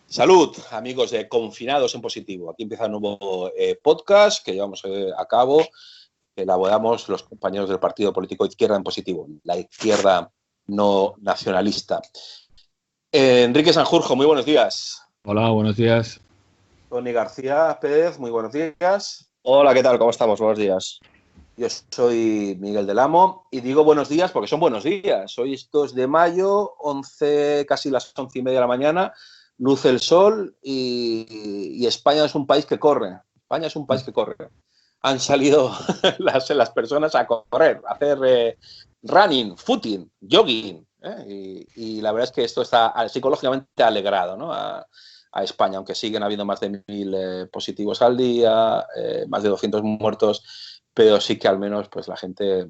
Salud, amigos de Confinados en Positivo. Aquí empieza un nuevo podcast que llevamos a cabo, que elaboramos los compañeros del partido político Izquierda en Positivo, la izquierda no nacionalista. Enrique Sanjurjo, muy buenos días. Hola, buenos días. Tony García Pérez, muy buenos días. Hola, ¿qué tal? ¿Cómo estamos? Buenos días. Yo soy Miguel del Amo y digo buenos días porque son buenos días. Hoy es 2 de mayo, casi las 11:30 de la mañana. Luce el sol y España es un país que corre. España es un país que corre. Han salido las personas a correr, a hacer running, footing, jogging. Y la verdad es que esto está psicológicamente alegrado, ¿no? a España, aunque siguen habiendo más de 1.000 positivos al día, más de 200 muertos, pero sí que al menos pues la gente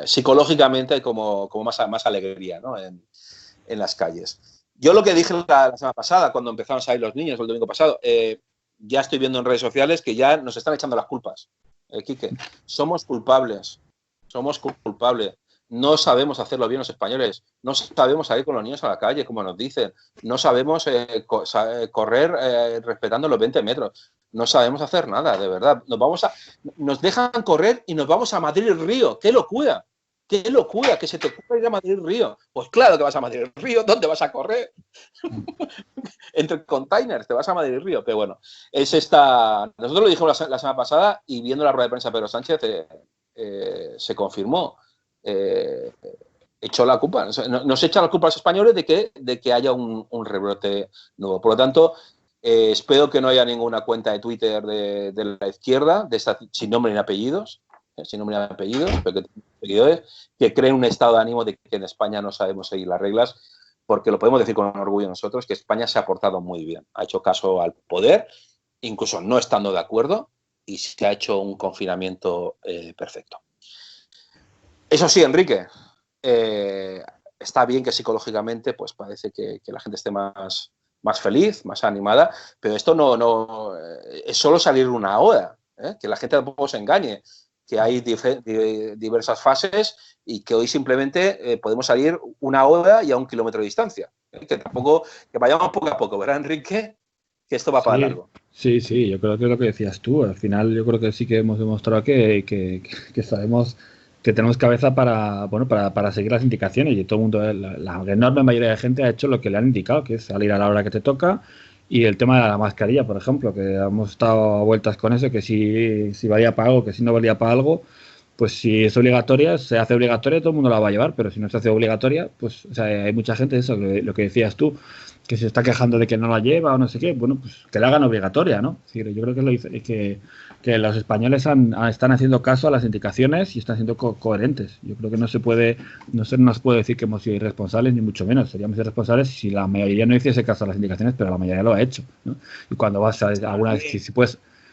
psicológicamente hay como más alegría, ¿no? en las calles. Yo lo que dije la semana pasada, cuando empezaron a salir los niños, el domingo pasado, ya estoy viendo en redes sociales que ya nos están echando las culpas. Quique, somos culpables. No sabemos hacerlo bien los españoles. No sabemos salir con los niños a la calle, como nos dicen. No sabemos correr respetando los 20 metros. No sabemos hacer nada, de verdad. Nos dejan correr y nos vamos a Madrid-Río. ¡Qué locura! ¡Qué locura! Que se te ocurra ir a Madrid-Río. Pues claro que vas a Madrid-Río. ¿Dónde vas a correr? Entre containers, te vas a Madrid-Río. Pero bueno, es esta. Nosotros lo dijimos la semana pasada y viendo la rueda de prensa de Pedro Sánchez se confirmó. Echó la culpa. Nos echa la culpa a los españoles de que haya un rebrote nuevo. Por lo tanto, espero que no haya ninguna cuenta de Twitter de la izquierda, sin nombre ni apellidos. Pero que creen un estado de ánimo de que en España no sabemos seguir las reglas, porque lo podemos decir con orgullo nosotros, que España se ha portado muy bien. Ha hecho caso al poder, incluso no estando de acuerdo, y se ha hecho un confinamiento perfecto. Eso sí, Enrique, está bien que psicológicamente pues parece que la gente esté más feliz, más animada, pero esto no es solo salir una hora, que la gente tampoco se engañe, que hay diversas fases y que hoy simplemente podemos salir una hora y a 1 kilómetro de distancia. Que vayamos poco a poco, ¿verdad, Enrique? Que esto va para largo. Sí, yo creo que es lo que decías tú. Al final yo creo que sí que hemos demostrado que sabemos que tenemos cabeza para seguir las indicaciones, y todo el mundo, la enorme mayoría de gente ha hecho lo que le han indicado, que es salir a la hora que te toca. Y el tema de la mascarilla, por ejemplo, que hemos estado a vueltas con eso, que si valía para algo, que si no valía para algo, pues si es obligatoria, se hace obligatoria, todo el mundo la va a llevar, pero si no se hace obligatoria, pues o sea, hay mucha gente, eso, lo que decías tú, que se está quejando de que no la lleva o no sé qué, bueno, pues que la hagan obligatoria, ¿no? Es decir, yo creo que los españoles están haciendo caso a las indicaciones y están siendo coherentes. Yo creo que no se nos puede decir que hemos sido irresponsables, ni mucho menos. Seríamos irresponsables si la mayoría no hiciese caso a las indicaciones, pero la mayoría lo ha hecho, ¿no? Y cuando vas a alguna vez,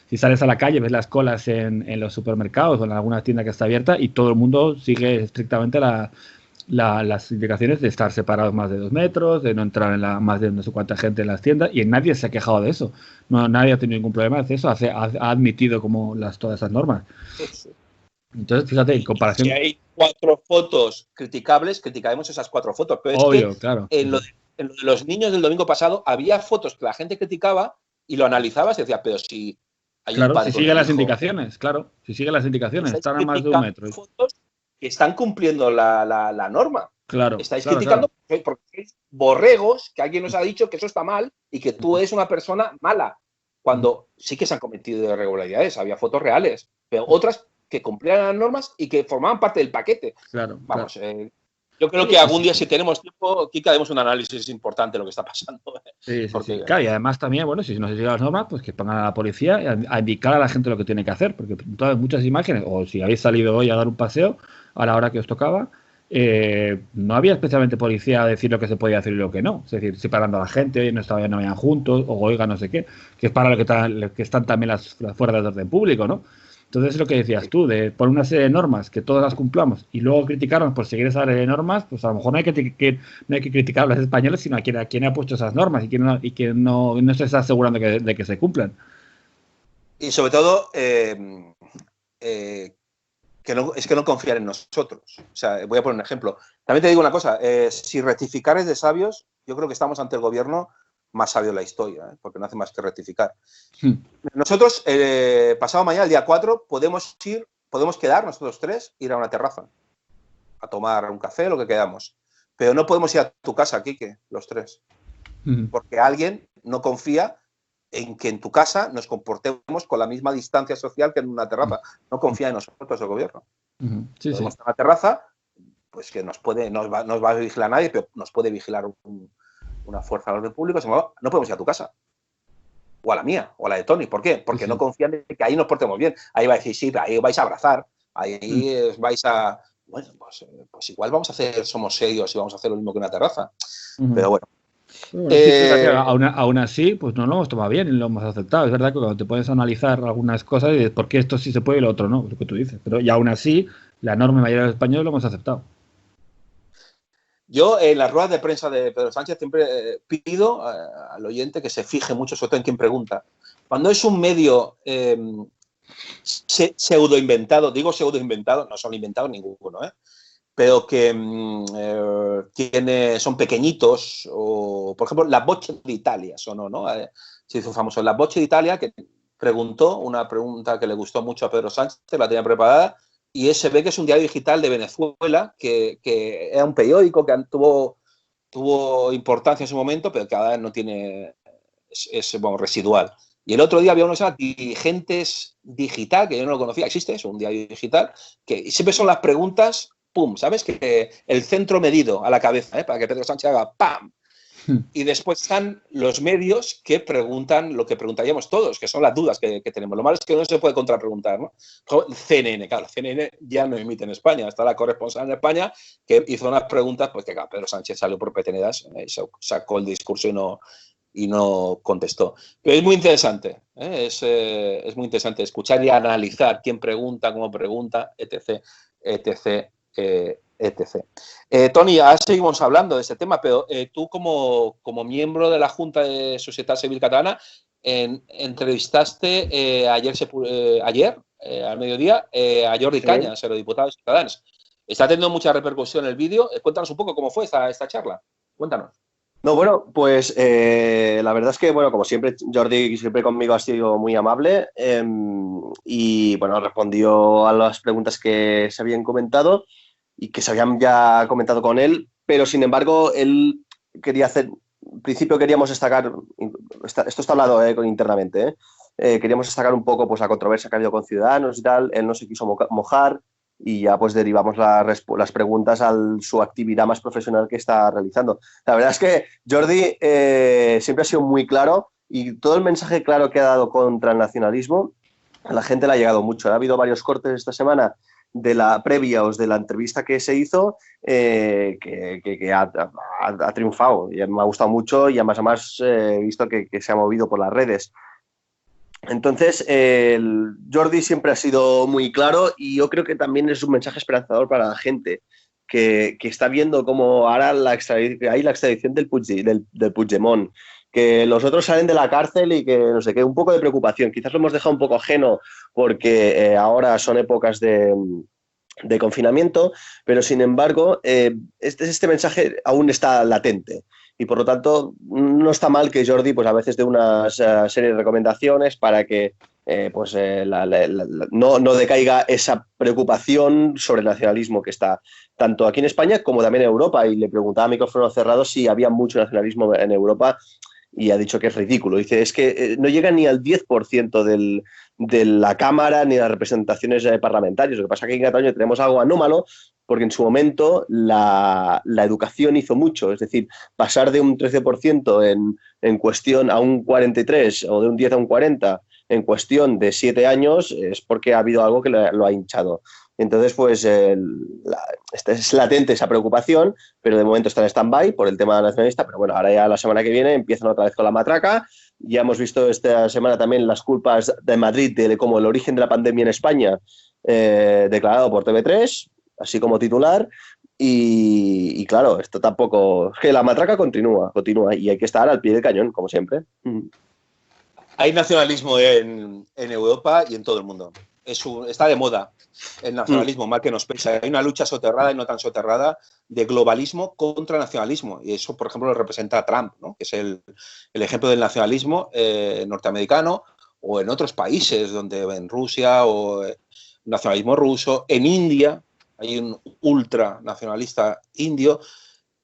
si sales a la calle, ves las colas en los supermercados o en alguna tienda que está abierta y todo el mundo sigue estrictamente las indicaciones de estar separados más de 2 metros, de no entrar en más de no sé cuánta gente en las tiendas, y nadie se ha quejado de eso. No, nadie ha tenido ningún problema de eso, ha admitido como todas esas normas. Entonces, fíjate, en comparación... Si hay 4 fotos criticables, criticaremos esas 4 fotos. Pero obvio, es que claro. En lo de los niños del domingo pasado había fotos que la gente criticaba y lo analizabas y decía, pero si hay un padre si sigue las hijo, indicaciones, claro. Si sigue las indicaciones, están a más de 1 metro. Fotos que están cumpliendo la norma. Claro. Estáis criticando porque sois borregos, que alguien nos ha dicho que eso está mal y que tú eres una persona mala. Cuando sí que se han cometido irregularidades, había fotos reales, pero otras que cumplían las normas y que formaban parte del paquete. Claro. Vamos, yo creo que algún día, si tenemos tiempo, aquí haremos un análisis importante de lo que está pasando. Sí. Claro, y además también, bueno, si no se siguen las normas, pues que pongan a la policía a indicar a la gente lo que tiene que hacer, porque todas muchas imágenes, o si habéis salido hoy a dar un paseo a la hora que os tocaba, no había especialmente policía a decir lo que se podía hacer y lo que no. Es decir, separando a la gente, no vayan juntos, o oiga, no sé qué, que es para lo que están también las fuerzas de orden público, ¿no? Entonces, lo que decías tú, de poner una serie de normas que todas las cumplamos y luego criticarnos por seguir esa serie de normas, pues a lo mejor no hay que criticar a los españoles, sino a quien ha puesto esas normas y quien no se está asegurando de que se cumplan. Y sobre todo, que no confiar en nosotros. O sea, voy a poner un ejemplo. También te digo una cosa, si rectificar es de sabios, yo creo que estamos ante el gobierno más sabio de la historia, porque no hace más que rectificar. Sí. Nosotros, pasado mañana, el día 4, podemos quedar, nosotros 3, ir a una terraza, a tomar un café, lo que quedamos. Pero no podemos ir a tu casa, Quique, los 3. Porque alguien no confía en que en tu casa nos comportemos con la misma distancia social que en una terraza. No confía en nosotros el gobierno. Sí, podemos estar en una terraza, pues que no va a vigilar nadie, pero nos puede vigilar una fuerza de orden público. No podemos ir a tu casa. O a la mía, o a la de Tony. ¿Por qué? Porque no confían en que ahí nos portemos bien. Ahí va a decir, sí, ahí vais a abrazar, ahí vais a... Bueno, pues igual somos serios y vamos a hacer lo mismo que una terraza. Pero bueno. Aún así, pues no lo hemos tomado bien y lo hemos aceptado. Es verdad que cuando te puedes analizar algunas cosas y dices, ¿por qué esto sí se puede y lo otro no? Es lo que tú dices. Pero y aún así, la enorme mayoría de los españoles lo hemos aceptado. Yo, en las ruedas de prensa de Pedro Sánchez, siempre pido al oyente que se fije mucho, sobre todo en quien pregunta. Cuando es un medio pseudoinventado, digo pseudoinventado, no son inventados ninguno, pero que son pequeñitos, o por ejemplo, La Voce d'Italia sonó, ¿no? Se hizo famoso. La Voce d'Italia, que preguntó una pregunta que le gustó mucho a Pedro Sánchez, la tenía preparada, y se ve que es un diario digital de Venezuela, que era un periódico que tuvo importancia en su momento, pero que ahora no tiene, es residual. Y el otro día había uno que se llama Dirigentes Digital, que yo no lo conocía, existe, es un diario digital, que siempre son las preguntas, pum, ¿sabes? Que el centro medido a la cabeza, para que Pedro Sánchez haga ¡pam! Y después están los medios que preguntan lo que preguntaríamos todos, que son las dudas que tenemos. Lo malo es que no se puede contrapreguntar, ¿no? CNN, claro, CNN ya no emite en España. Está la corresponsal en España que hizo unas preguntas, pues que claro, Pedro Sánchez salió por peteneras, sacó el discurso y no contestó. Pero es muy interesante, es muy interesante escuchar y analizar quién pregunta, cómo pregunta, etc., etc., etc. Tony, ahora seguimos hablando de este tema, pero tú como miembro de la Junta de Societat Civil Catalana entrevistaste ayer, al mediodía, a Jordi Cañas, eurodiputado de Ciudadanos. Está teniendo mucha repercusión el vídeo. Cuéntanos un poco cómo fue esta charla. Cuéntanos. No, bueno, pues la verdad es que, bueno, como siempre, Jordi siempre conmigo ha sido muy amable y, bueno, respondió a las preguntas que se habían comentado y que se habían ya comentado con él, pero, sin embargo, él quería hacer, en principio queríamos destacar, esto está hablado internamente, queríamos destacar un poco pues la controversia que ha habido con Ciudadanos y tal, él no se quiso mojar y ya pues derivamos las preguntas a su actividad más profesional que está realizando. La verdad es que Jordi siempre ha sido muy claro y todo el mensaje claro que ha dado contra el nacionalismo a la gente le ha llegado mucho. Ha habido varios cortes esta semana de la previa o de la entrevista que se hizo que ha triunfado y me ha gustado mucho y además he visto que se ha movido por las redes. Entonces, Jordi siempre ha sido muy claro y yo creo que también es un mensaje esperanzador para la gente que está viendo cómo ahora hay la extradición del Puigdemont, que los otros salen de la cárcel y que no sé qué, un poco de preocupación. Quizás lo hemos dejado un poco ajeno porque ahora son épocas de confinamiento, pero sin embargo, este mensaje aún está latente. Y por lo tanto, no está mal que Jordi pues a veces dé una serie de recomendaciones para que no decaiga esa preocupación sobre el nacionalismo que está tanto aquí en España como también en Europa. Y le preguntaba a micrófono cerrado si había mucho nacionalismo en Europa y ha dicho que es ridículo. Dice, es que no llega ni al 10% de la Cámara ni las representaciones parlamentarias. Lo que pasa es que en Cataluña tenemos algo anómalo porque en su momento la educación hizo mucho, es decir, pasar de un 13% en cuestión a un 43% o de un 10 a un 40% en cuestión de 7 años es porque ha habido algo que lo ha hinchado. Entonces, pues es latente esa preocupación, pero de momento está en stand-by por el tema nacionalista, pero bueno, ahora ya la semana que viene empiezan otra vez con la matraca. Ya hemos visto esta semana también las culpas de Madrid de como el origen de la pandemia en España, declarado por TV3, así como titular, y claro, esto tampoco... Es que la matraca continúa y hay que estar al pie del cañón, como siempre. Hay nacionalismo en Europa y en todo el mundo. está de moda el nacionalismo, mal que nos pesa. Hay una lucha soterrada y no tan soterrada de globalismo contra nacionalismo. Y eso, por ejemplo, lo representa Trump, ¿no? Que es el ejemplo del nacionalismo norteamericano, o en otros países, donde en Rusia o nacionalismo ruso. En India hay un ultranacionalista indio.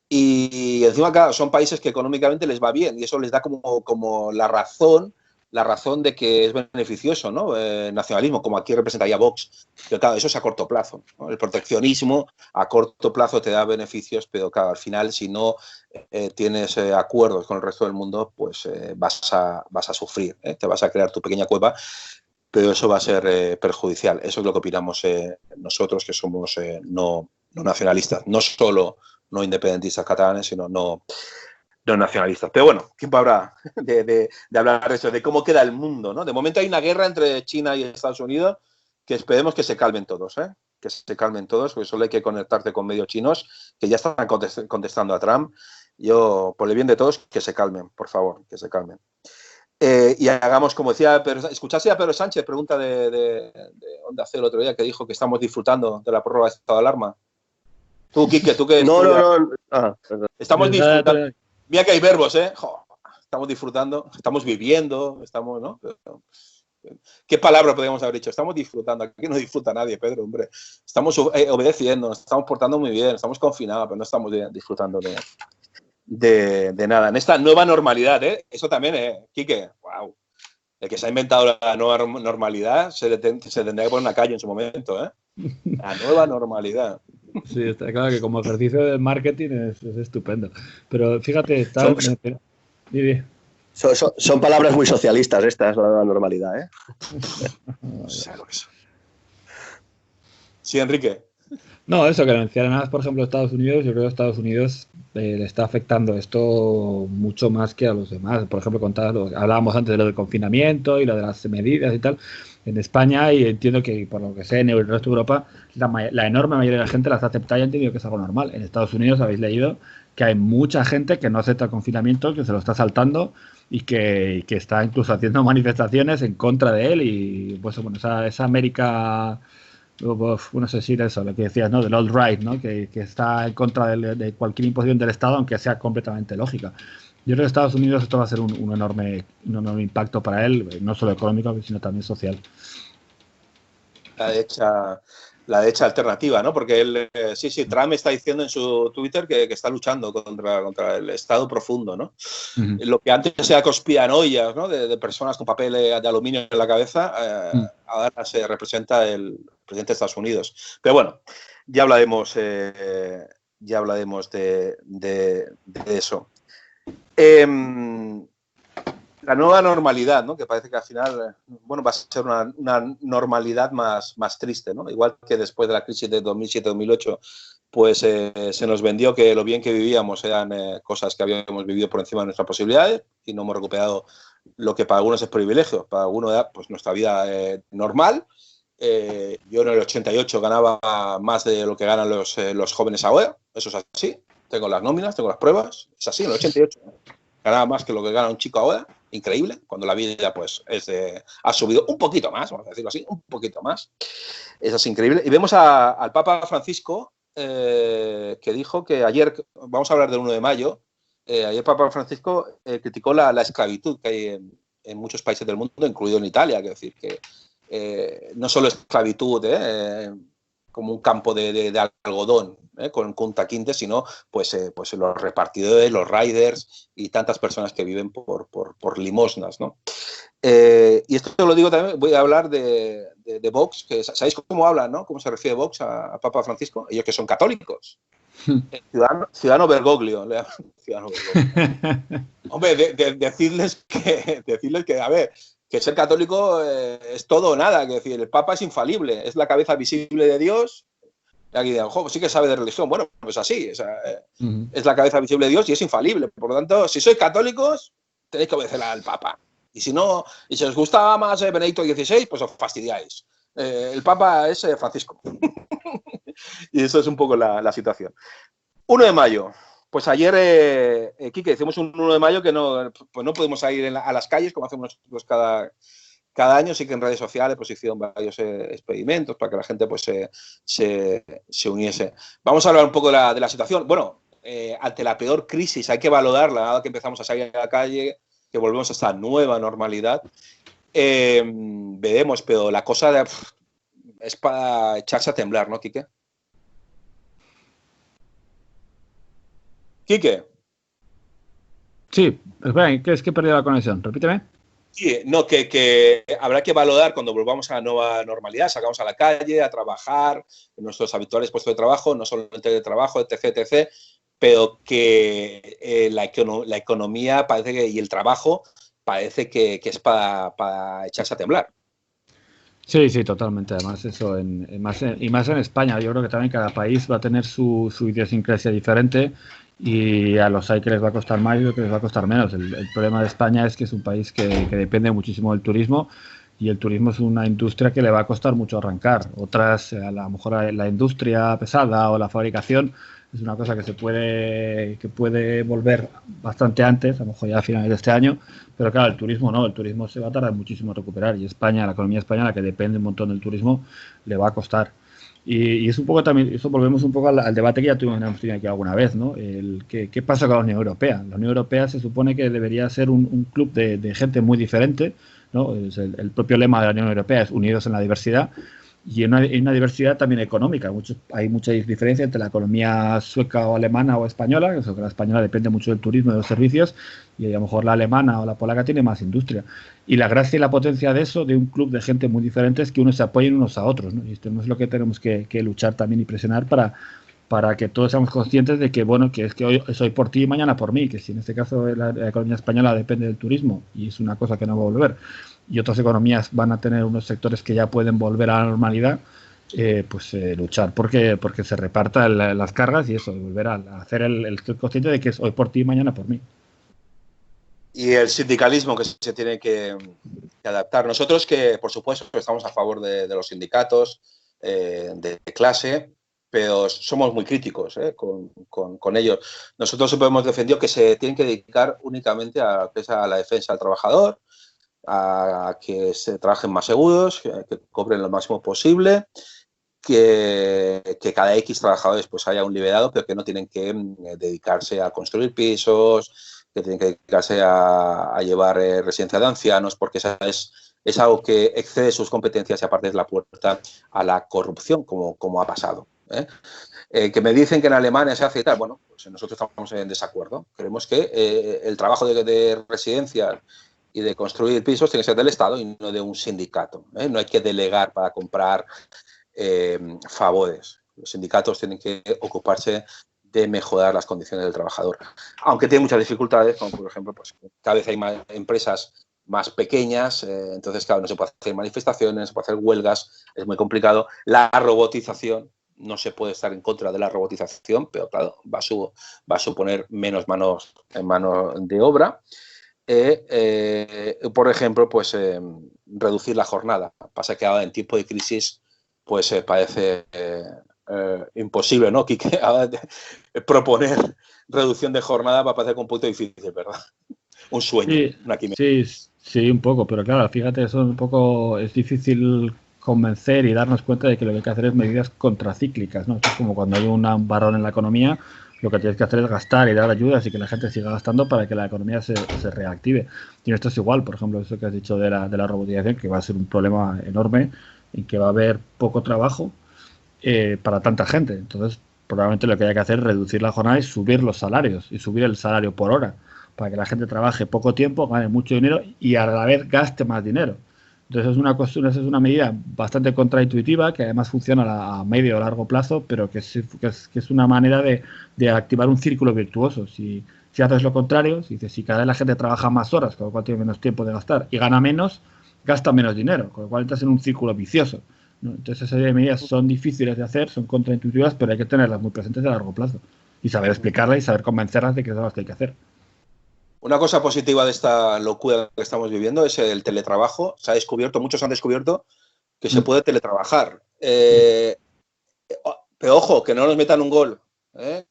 Y encima, claro, son países que económicamente les va bien y eso les da como la razón de que es beneficioso, ¿no? Nacionalismo, como aquí representaría Vox. Pero claro, eso es a corto plazo, ¿no? El proteccionismo a corto plazo te da beneficios, pero claro, al final, si no tienes acuerdos con el resto del mundo, pues vas a sufrir, te vas a crear tu pequeña cueva, pero eso va a ser perjudicial. Eso es lo que opinamos nosotros, que somos no nacionalistas, no solo no independentistas catalanes, sino no nacionalistas. Pero bueno, tiempo habrá de hablar de eso, de cómo queda el mundo, ¿no? De momento hay una guerra entre China y Estados Unidos que esperemos que se calmen todos, que se calmen todos, porque solo hay que conectarte con medios chinos que ya están contestando a Trump. Yo, por el bien de todos, que se calmen, por favor, que se calmen. Y hagamos, como decía, ¿escuchaste a Pedro Sánchez? Pregunta de Onda Cero el otro día, que dijo que estamos disfrutando de la prórroga de estado de alarma. Tú, Quique, tú que... No. Estamos disfrutando. Mira que hay verbos, ¿eh? Estamos disfrutando, estamos viviendo, estamos, ¿no? ¿Qué palabra podríamos haber dicho? Estamos disfrutando. Aquí no disfruta nadie, Pedro, hombre. Estamos obedeciendo, nos estamos portando muy bien, estamos confinados, pero no estamos disfrutando de nada. En esta nueva normalidad, ¿eh? Eso también, Quique, wow. El que se ha inventado la nueva normalidad se tendría que poner en la calle en su momento, ¿eh? La nueva normalidad. Sí, está claro que como ejercicio de marketing es estupendo. Pero fíjate, son palabras muy socialistas estas, la normalidad, ¿eh? Sí, Enrique. No, eso que mencionabas, por ejemplo, Estados Unidos, yo creo que a Estados Unidos le está afectando esto mucho más que a los demás. Por ejemplo, hablábamos antes de lo del confinamiento y lo de las medidas y tal. En España, y entiendo que por lo que sé, en el resto de Europa, la enorme mayoría de la gente las acepta y ha entendido que es algo normal. En Estados Unidos habéis leído que hay mucha gente que no acepta el confinamiento, que se lo está saltando y que está incluso haciendo manifestaciones en contra de él. Y pues bueno, esa América... no sé si eso, lo que decías, ¿no? Del alt-right, ¿no? Que está en contra de cualquier imposición del Estado, aunque sea completamente lógica. Yo creo que Estados Unidos esto va a ser un enorme impacto para él, no solo económico, sino también social. La derecha alternativa, ¿no? Porque él, Trump está diciendo en su Twitter que está luchando contra el Estado profundo, ¿no? Uh-huh. Lo que antes era conspiranoias, ¿no? De personas con papel de aluminio en la cabeza, ahora se representa el presidente de Estados Unidos. Pero bueno, ya hablaremos de eso. La nueva normalidad, ¿no? Que parece que al final, bueno, va a ser una normalidad más triste, ¿no? Igual que después de la crisis de 2007-2008, pues se nos vendió que lo bien que vivíamos eran cosas que habíamos vivido por encima de nuestras posibilidades y no hemos recuperado lo que para algunos es privilegio, para algunos era pues nuestra vida normal. Yo en el 88 ganaba más de lo que ganan los jóvenes ahora, eso es así, tengo las nóminas, tengo las pruebas, es así, en el 88 ganaba más que lo que gana un chico ahora, increíble, cuando la vida pues ha subido un poquito más, vamos a decirlo así, un poquito más, eso es increíble. Y vemos al Papa Francisco que dijo que ayer, vamos a hablar del 1 de mayo, ayer Papa Francisco criticó la esclavitud que hay en muchos países del mundo, incluido en Italia, es decir, que no solo esclavitud como un campo de algodón con Kunta Kinte, sino pues los repartidores, los riders y tantas personas que viven por limosnas, ¿no? Y esto lo digo también, voy a hablar de Vox, que ¿sabéis cómo hablan, no? ¿Cómo se refiere Vox a Papa Francisco? Ellos que son católicos. Ciudadano Bergoglio, le llaman Ciudadano Bergoglio. Hombre, decirles que, a ver, que ser católico es todo o nada, que decir, el Papa es infalible, es la cabeza visible de Dios. Y aquí digan, sí que sabe de religión. Bueno, pues así, o sea, es la cabeza visible de Dios y es infalible. Por lo tanto, si sois católicos, tenéis que obedecer al Papa. Y si no, y si os gustaba más Benedicto XVI, pues os fastidiáis. El Papa es Francisco. Y eso es un poco la situación. 1 de mayo. Pues ayer, Quique, hicimos un 1 de mayo que no pudimos ir a las calles como hacemos nosotros cada año sí que en redes sociales pues hicieron varios experimentos para que la gente pues se uniese. Vamos a hablar un poco de la situación. Bueno, ante la peor crisis hay que valorarla, nada que empezamos a salir a la calle, que volvemos a esta nueva normalidad. Veremos, pero la cosa es para echarse a temblar, ¿no, Quique? Quique. Sí, espera, es que he perdido la conexión. Repíteme. Sí, no, que habrá que valorar cuando volvamos a la nueva normalidad, salgamos a la calle, a trabajar, en nuestros habituales puestos de trabajo, no solo el teletrabajo, etc., etc., pero que la economía parece y el trabajo parece que es para echarse a temblar. Sí, sí, totalmente. Además, eso, y más en España, yo creo que también cada país va a tener su idiosincrasia diferente y a los hay que les va a costar más y a los que les va a costar menos. El problema de España es que es un país que depende muchísimo del turismo y el turismo es una industria que le va a costar mucho arrancar. Otras, a lo mejor la industria pesada o la fabricación es una cosa que puede volver bastante antes, a lo mejor ya a finales de este año, pero claro, el turismo no, el turismo se va a tardar muchísimo en recuperar y España, la economía española, que depende un montón del turismo, le va a costar. Y es un poco también, eso volvemos un poco al debate que ya hemos tenido aquí alguna vez, ¿no? ¿Qué pasa con la Unión Europea? La Unión Europea se supone que debería ser un club de gente muy diferente, ¿no? El propio lema de la Unión Europea es unidos en la diversidad. Y en una diversidad también económica. Hay mucha diferencia entre la economía sueca o alemana o española, que la española depende mucho del turismo y de los servicios, y a lo mejor la alemana o la polaca tiene más industria. Y la gracia y la potencia de eso, de un club de gente muy diferente, es que unos se apoyen unos a otros, ¿no? Y esto es lo que tenemos que luchar también y presionar para que todos seamos conscientes de que, bueno, que es que hoy soy por ti y mañana por mí, que si en este caso la economía española depende del turismo y es una cosa que no va a volver, y otras economías van a tener unos sectores que ya pueden volver a la normalidad, luchar porque se repartan las cargas y eso, volver a hacer el consciente de que es hoy por ti y mañana por mí. Y el sindicalismo que se tiene que adaptar. Nosotros que, por supuesto, estamos a favor de los sindicatos de clase, pero somos muy críticos con ellos. Nosotros siempre hemos defendido que se tienen que dedicar únicamente a la defensa del trabajador, a que se trabajen más seguros, que cobren lo máximo posible, que cada X trabajadores pues haya un liberado, pero que no tienen que dedicarse a construir pisos, que tienen que dedicarse a llevar residencia de ancianos, porque esa es algo que excede sus competencias y aparte es la puerta a la corrupción, como ha pasado. Que me dicen que en Alemania se hace y tal, bueno, pues nosotros estamos en desacuerdo. Creemos que el trabajo de residencia y de construir pisos tiene que ser del Estado y no de un sindicato. No hay que delegar para comprar favores. Los sindicatos tienen que ocuparse de mejorar las condiciones del trabajador. Aunque tiene muchas dificultades, como por ejemplo, pues cada vez hay más empresas más pequeñas, entonces claro, no se puede hacer manifestaciones, no se puede hacer huelgas, es muy complicado. La robotización, no se puede estar en contra de la robotización, pero claro, va a suponer menos manos de obra. Por ejemplo, pues reducir la jornada. Pasa que ahora en tiempo de crisis pues parece imposible, ¿no? Quique, proponer reducción de jornada va a parecer un poquito difícil, ¿verdad? Un sueño, sí, una quimera. Sí, un poco, pero claro, fíjate, eso es difícil convencer y darnos cuenta de que lo que hay que hacer es medidas contracíclicas, ¿no? Es como cuando hay un varón en la economía, lo que tienes que hacer es gastar y dar ayudas y que la gente siga gastando para que la economía se reactive. Y esto es igual, por ejemplo, eso que has dicho de la robotización, que va a ser un problema enorme en que va a haber poco trabajo para tanta gente. Entonces, probablemente lo que hay que hacer es reducir la jornada y subir los salarios y subir el salario por hora para que la gente trabaje poco tiempo, gane mucho dinero y a la vez gaste más dinero. Entonces es una medida bastante contraintuitiva que además funciona a medio o largo plazo, pero que es una manera de activar un círculo virtuoso. Si haces lo contrario, si cada vez la gente trabaja más horas, con lo cual tiene menos tiempo de gastar y gana menos, gasta menos dinero, con lo cual entras en un círculo vicioso, ¿no? Entonces esa serie de medidas son difíciles de hacer, son contraintuitivas, pero hay que tenerlas muy presentes a largo plazo y saber explicarlas y saber convencerlas de que es lo que hay que hacer. Una cosa positiva de esta locura que estamos viviendo es el teletrabajo. Se ha descubierto, muchos han descubierto que se puede teletrabajar. Pero ojo, que no nos metan un gol,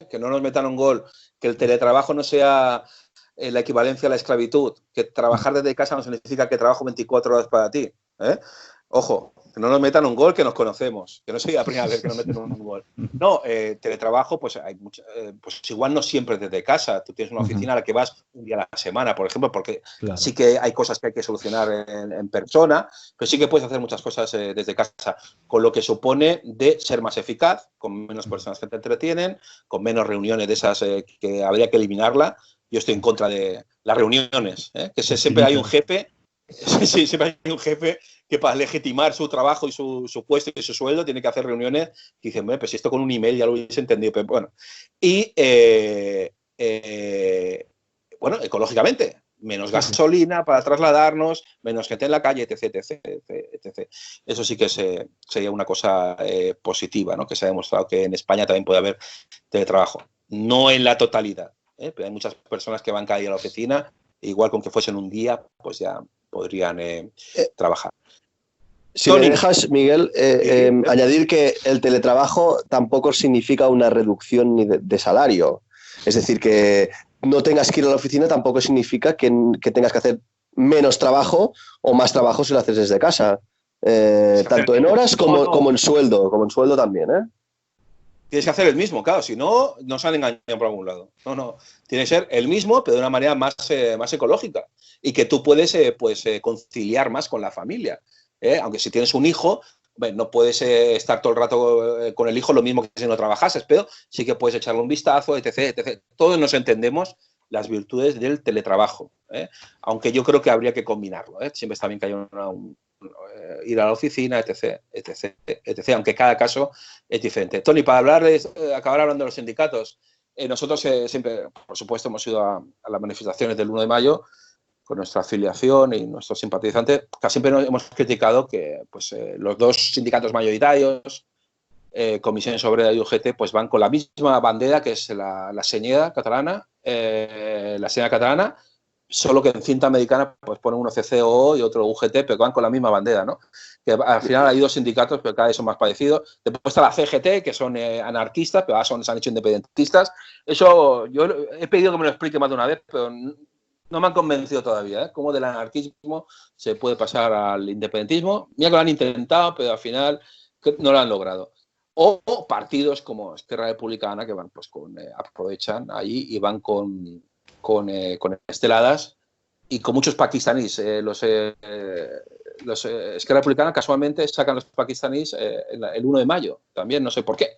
que no nos metan un gol, que el teletrabajo no sea la equivalencia a la esclavitud, que trabajar desde casa no significa que trabajo 24 horas para ti. Ojo, que no nos metan un gol, que nos conocemos, que no sería la primera vez que nos meten un gol. No, teletrabajo, pues hay pues igual no siempre desde casa. Tú tienes una oficina a la que vas un día a la semana, por ejemplo, porque sí que hay cosas que hay que solucionar en persona, pero sí que puedes hacer muchas cosas desde casa, con lo que supone de ser más eficaz, con menos personas que te entretienen, con menos reuniones de esas que habría que eliminarla. Yo estoy en contra de las reuniones, que siempre hay un jefe. Sí, siempre hay un jefe que para legitimar su trabajo y su puesto y su sueldo tiene que hacer reuniones que dicen, bueno, pues esto con un email ya lo hubiese entendido. Pero bueno, y bueno, ecológicamente, menos gasolina para trasladarnos, menos gente en la calle, etc. Eso sí que sería una cosa positiva, ¿no? Que se ha demostrado que en España también puede haber teletrabajo. No en la totalidad, pero hay muchas personas que van cada día a la oficina, igual con que fuesen un día, pues ya podrían trabajar. Si me dejas, Miguel, añadir que el teletrabajo tampoco significa una reducción ni de salario. Es decir, que no tengas que ir a la oficina tampoco significa que tengas que hacer menos trabajo o más trabajo si lo haces desde casa. Tanto en horas como en sueldo. Como en sueldo también, Tienes que hacer el mismo, claro, si no, nos han engañado por algún lado. No, tiene que ser el mismo, pero de una manera más ecológica y que tú puedes conciliar más con la familia. Aunque si tienes un hijo, bueno, no puedes estar todo el rato con el hijo lo mismo que si no trabajases, pero sí que puedes echarle un vistazo, etc. Todos nos entendemos las virtudes del teletrabajo, aunque yo creo que habría que combinarlo. Siempre está bien que haya ir a la oficina, etc. Aunque cada caso es diferente. Tony, para acabar hablando de los sindicatos, nosotros siempre, por supuesto, hemos ido a las manifestaciones del 1 de mayo con nuestra afiliación y nuestros simpatizantes. Casi siempre hemos criticado que pues, los dos sindicatos mayoritarios, Comisiones Obreras y UGT, pues van con la misma bandera, que es la señera catalana, solo que en cinta americana pues ponen uno CCO y otro UGT, pero que van con la misma bandera, ¿no? Que al final hay dos sindicatos, pero cada vez son más parecidos. Después está la CGT, que son anarquistas, pero ahora se han hecho independentistas. Eso yo he pedido que me lo explique más de una vez, pero no me han convencido todavía, cómo del anarquismo se puede pasar al independentismo. Mira que lo han intentado, pero al final no lo han logrado. O partidos como Esquerra Republicana, que van pues aprovechan ahí y van con esteladas y con muchos pakistaníes. Los Esquerra Republicana casualmente sacan los pakistaníes el 1 de mayo, también no sé por qué.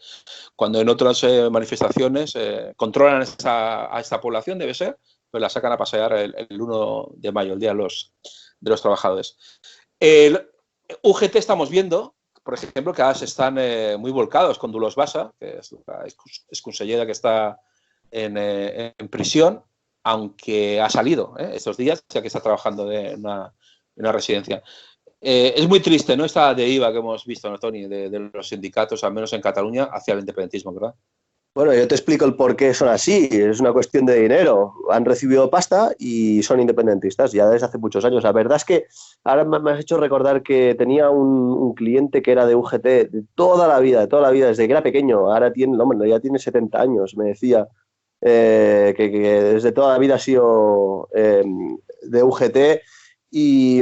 Cuando en otras manifestaciones controlan a esta población, debe ser, pues la sacan a pasear el 1 de mayo, el Día de los Trabajadores. El UGT estamos viendo, por ejemplo, que ahora se están muy volcados con Dolors Bassa, que es la exconsellera que está en prisión, aunque ha salido estos días, ya que está trabajando en una residencia. Es muy triste, ¿no? Esta deriva que hemos visto, ¿no, Tony? De los sindicatos, al menos en Cataluña, hacia el independentismo, ¿verdad? Bueno, yo te explico el por qué son así. Es una cuestión de dinero. Han recibido pasta y son independentistas ya desde hace muchos años. La verdad es que ahora me has hecho recordar que tenía un cliente que era de UGT de toda la vida, desde que era pequeño. Ahora ya tiene 70 años, me decía, que desde toda la vida ha sido de UGT y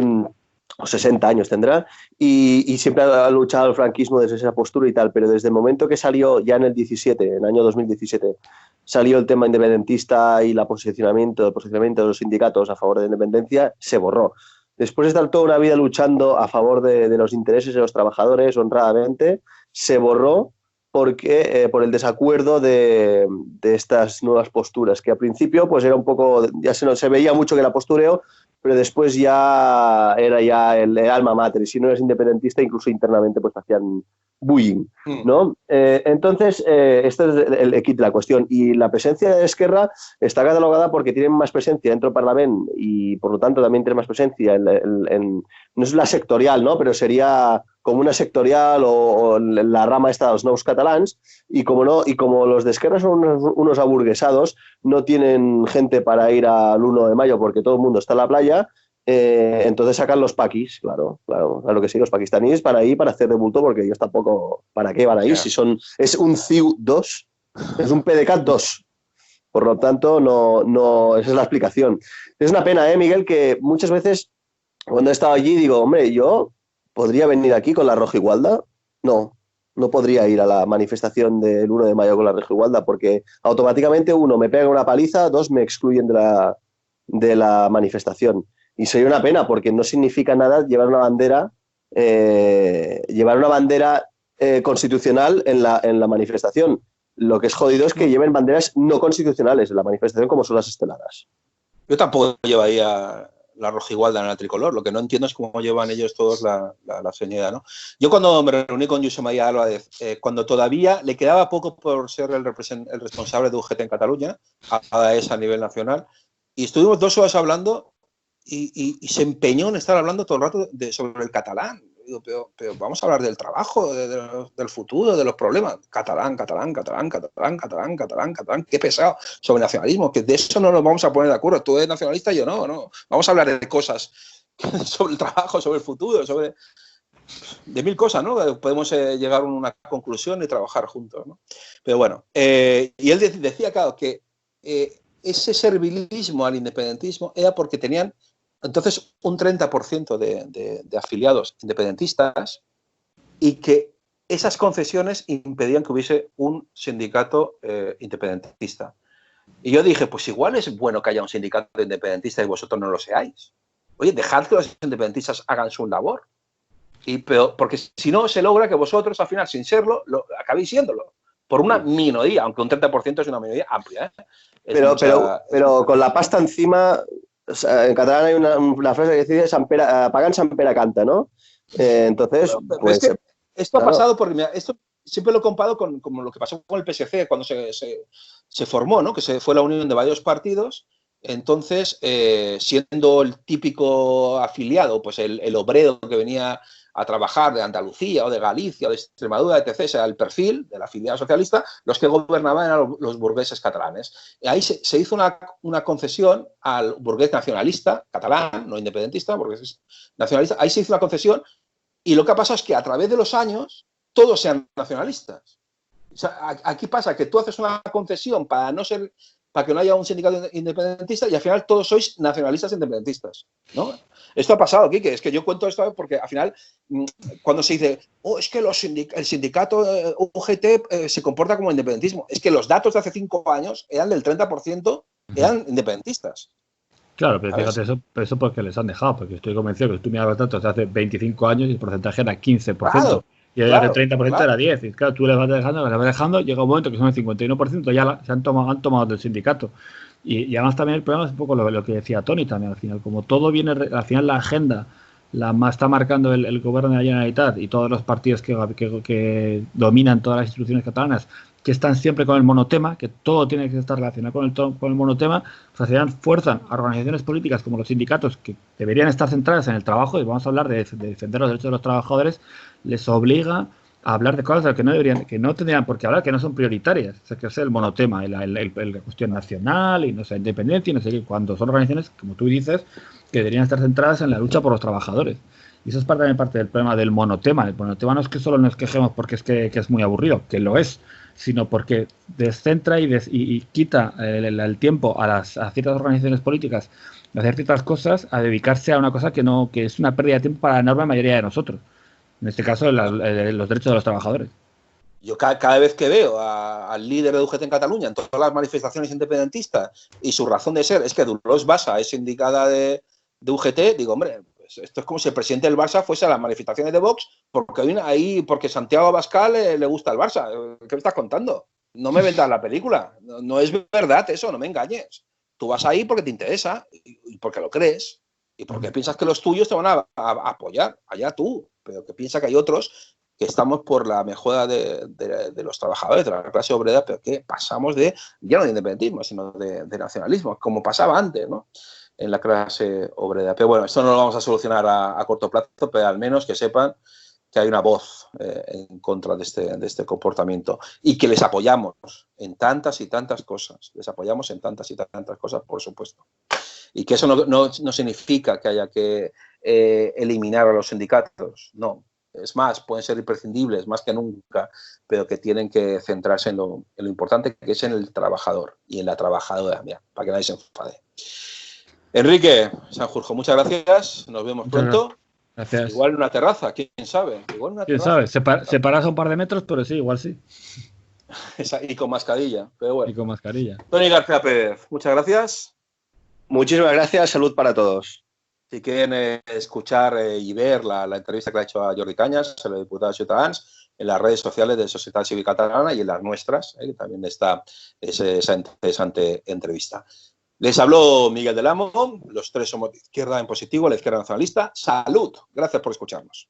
60 años tendrá, y siempre ha luchado el franquismo desde esa postura y tal, pero desde el momento que salió, ya en el 17, en el año 2017, salió el tema independentista y el posicionamiento de los sindicatos a favor de la independencia, se borró. Después de estar toda una vida luchando a favor de los intereses de los trabajadores, honradamente, se borró porque por el desacuerdo de estas nuevas posturas, que al principio pues era un poco, ya se veía mucho que era postureo, pero después ya era el alma mater, y si no eres independentista, incluso internamente pues hacían bullying, ¿no? Entonces, este es el kit de la cuestión, y la presencia de Esquerra está catalogada porque tienen más presencia dentro del Parlamento y por lo tanto también tienen más presencia no es la sectorial, ¿no? Pero sería como una sectorial o la rama esta de los nous catalans, y como los de Esquerra son unos aburguesados, no tienen gente para ir al 1 de mayo porque todo el mundo está en la playa, entonces sacan los paquis, claro que sí, los pakistaníes para ir para hacer de bulto, porque ellos tampoco, ¿para qué van a ir? Si es un CIU 2, es un PDCAT 2. Por lo tanto, no, esa es la explicación. Es una pena, Miguel, que muchas veces cuando he estado allí digo, hombre, yo podría venir aquí con la Rojigualda. No podría ir a la manifestación del 1 de mayo con la Rojigualda porque automáticamente, uno, me pega una paliza, dos, me excluyen de la manifestación. Y sería una pena porque no significa nada llevar una bandera constitucional en la manifestación. Lo que es jodido es que lleven banderas no constitucionales en la manifestación, como son las esteladas. Yo tampoco llevaría la rojigualda en la tricolor. Lo que no entiendo es cómo llevan ellos todos la señora, ¿no? Yo cuando me reuní con Josep María Álvarez, cuando todavía le quedaba poco por ser el responsable de UGT en Cataluña, a ese a nivel nacional, y estuvimos 2 horas hablando y se empeñó en estar hablando todo el rato sobre el catalán. Digo, pero vamos a hablar del trabajo, del futuro, de los problemas. Catalán. Qué pesado. Sobre nacionalismo, que de eso no nos vamos a poner de acuerdo. Tú eres nacionalista y yo no. Vamos a hablar de cosas sobre el trabajo, sobre el futuro, de 1000 cosas, ¿no? Podemos llegar a una conclusión y trabajar juntos, ¿no? Pero bueno, y él decía, claro, que ese servilismo al independentismo era porque tenían entonces un 30% de afiliados independentistas y que esas concesiones impedían que hubiese un sindicato independentista. Y yo dije, pues igual es bueno que haya un sindicato independentista y vosotros no lo seáis. Oye, dejad que los independentistas hagan su labor. Porque si no, se logra que vosotros, al final, sin serlo, acabéis siéndolo. Por una minoría, aunque un 30% es una minoría amplia. Pero con la pasta encima, o sea, en catalán hay una frase que dice pagant sant Pere canta, ¿no? Entonces, pues... Es que esto ha pasado esto siempre lo comparo con lo que pasó con el PSC cuando se formó, ¿no? Que fue la unión de varios partidos. Entonces, siendo el típico afiliado, pues el obrero que venía a trabajar de Andalucía o de Galicia o de Extremadura, etc., era el perfil de la afiliada socialista, los que gobernaban eran los burgueses catalanes. Y ahí se hizo una concesión al burgués nacionalista, catalán, no independentista, burgués nacionalista, ahí se hizo una concesión y lo que ha pasado es que a través de los años todos sean nacionalistas. O sea, aquí pasa que tú haces una concesión para que no haya un sindicato independentista y al final todos sois nacionalistas independentistas, ¿no? Esto ha pasado, Quique, es que yo cuento esto porque al final cuando se dice, es que el sindicato UGT se comporta como independentismo, es que los datos de hace 5 años eran del 30%, eran independentistas. Claro, pero fíjate, eso porque les han dejado, porque estoy convencido que tú miras los datos de hace 25 años y el porcentaje era 15%. Claro. Y el 30% era 10%. Y claro, tú les vas dejando, llega un momento que son el 51%, ya han tomado del sindicato. Y además también el problema es un poco lo que decía Toni también, al final, como todo viene, al final la agenda está marcando el gobierno de la Generalitat y todos los partidos que dominan todas las instituciones catalanas, que están siempre con el monotema, que todo tiene que estar relacionado con el monotema, pues al final fuerzan a organizaciones políticas como los sindicatos, que deberían estar centradas en el trabajo, y vamos a hablar de defender los derechos de los trabajadores, les obliga a hablar de cosas que no tendrían por qué hablar, que no son prioritarias. O sea, que es el monotema, la cuestión nacional y no sé, independencia y no sé qué, cuando son organizaciones, como tú dices, que deberían estar centradas en la lucha por los trabajadores. Y eso es también parte del problema del monotema. El monotema no es que solo nos quejemos porque que es muy aburrido, que lo es, sino porque descentra y quita el tiempo a ciertas organizaciones políticas de hacer ciertas cosas, a dedicarse a una cosa que es una pérdida de tiempo para la enorme mayoría de nosotros. En este caso, los derechos de los trabajadores. Yo cada vez que veo al líder de UGT en Cataluña en todas las manifestaciones independentistas y su razón de ser es que Dolors Bassa es sindicada de UGT, digo, hombre, pues esto es como si el presidente del Barça fuese a las manifestaciones de Vox porque Santiago Abascal le gusta el Barça. ¿Qué me estás contando? No me vendas la película. No es verdad eso, no me engañes. Tú vas ahí porque te interesa y porque lo crees y porque piensas que los tuyos te van a apoyar. Allá tú, pero que piensa que hay otros que estamos por la mejora de los trabajadores, de la clase obrera, pero que pasamos ya no de independentismo, sino de nacionalismo, como pasaba antes, ¿no? En la clase obrera. Pero bueno, esto no lo vamos a solucionar a corto plazo, pero al menos que sepan que hay una voz en contra de este comportamiento y que les apoyamos en tantas y tantas cosas. Les apoyamos en tantas y tantas cosas, por supuesto. Y que eso no significa que haya que eliminar a los sindicatos, no. es más, pueden ser imprescindibles más que nunca, pero que tienen que centrarse en lo importante, que es en el trabajador y en la trabajadora, mira, para que nadie se enfade. Enrique Sanjurjo, muchas gracias, nos vemos pronto. Gracias. Igual en una terraza, quién sabe. Igual una ¿Quién sabe? Separas a un par de metros, pero sí, igual sí. Y con mascarilla, pero bueno. Y con mascarilla. Tony García Pérez, muchas gracias. Muchísimas gracias, salud para todos. Si quieren escuchar y ver la entrevista que le ha hecho a Jordi Cañas, el diputado de Ciutadans, en las redes sociales de Societat Civil Catalana y en las nuestras, que también está esa interesante entrevista. Les habló Miguel del Amo, los tres somos de Izquierda en Positivo, la Izquierda Nacionalista. Salud, gracias por escucharnos.